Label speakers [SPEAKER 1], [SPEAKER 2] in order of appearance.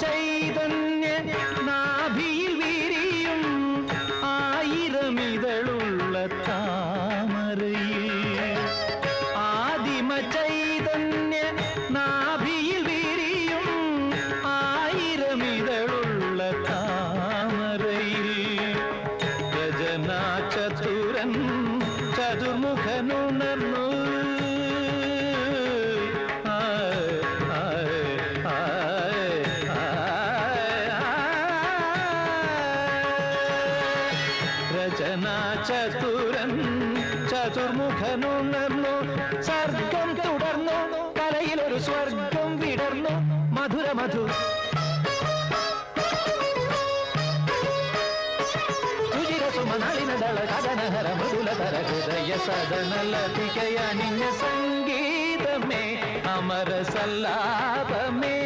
[SPEAKER 1] ചൈതന്യ നാഭിയിൽ വീരിയും ആയിരമിതളുള്ള താമരയിൽ ആദിമ ചൈതന്യ നാഭിയിൽ വീരിയും ആയിരമിതളുള്ള താമരയിൽ രചനാ ചതുരൻ ചതുർമുഖനുണർന്നു രചനാ ചതുരൻ ചതുർമുഖനുണർന്നു സർഗം തുടർന്നു കലയിലൊരു സ്വർഗം വിടർന്നു മധുര മധു രുചിരസുമനളിനദള കഥനഹര മൃദുലതര ഹൃദയ സദനലതികയണിഞ്ഞ സംഗീതമേ അമര സല്ലാപമേ